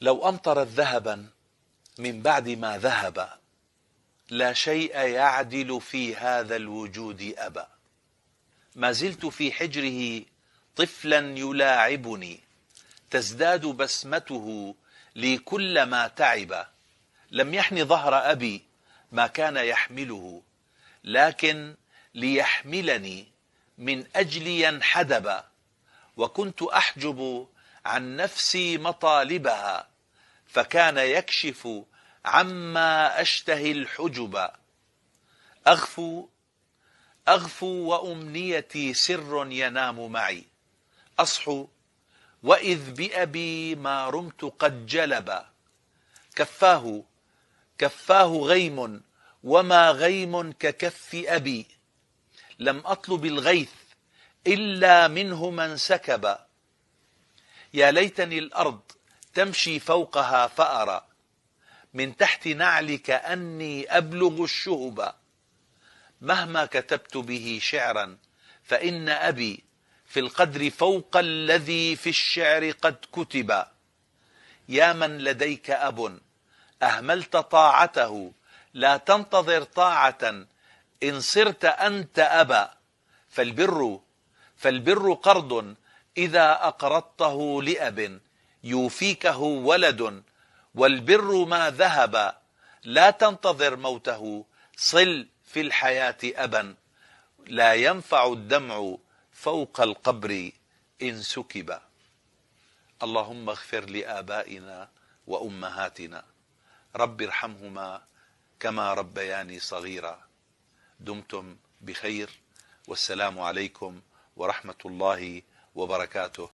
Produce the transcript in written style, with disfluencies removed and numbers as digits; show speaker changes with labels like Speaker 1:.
Speaker 1: لو أمطرت ذهبا من بعد ما ذهب، لا شيء يعدل في هذا الوجود أبا. ما زلت في حجره طفلا يلاعبني، تزداد بسمته لي كلما تعب. لم يحن ظهر أبي ما كان يحمله، لكن ليحملني من أجلي ينحدب. وكنت أحجب عن نفسي مطالبها، فكان يكشف عما أشتهي الحجب. أغفو وأمنيتي سر ينام معي، أصحو وإذ بأبي ما رمت قد جلب. كفاه غيم وما غيم ككف أبي، لم أطلب الغيث إلا منه من سكب. يا ليتني الأرض تمشي فوقها فأرى من تحت نعلك أني أبلغ الشهب. مهما كتبت به شعرا فإن أبي في القدر فوق الذي في الشعر قد كتب. يا من لديك أب أهملت طاعته، لا تنتظر طاعة إن صرت أنت أبا. فالبر قرض إذا أقرضته لأب، يوفيكه ولد والبر ما ذهب. لا تنتظر موته، صل في الحياة أبا. لا ينفع الدمع فوق القبر إن سكب. اللهم اغفر لآبائنا وأمهاتنا، رب ارحمهما كما ربياني صغيرا. دمتم بخير، والسلام عليكم ورحمة الله وبركاته.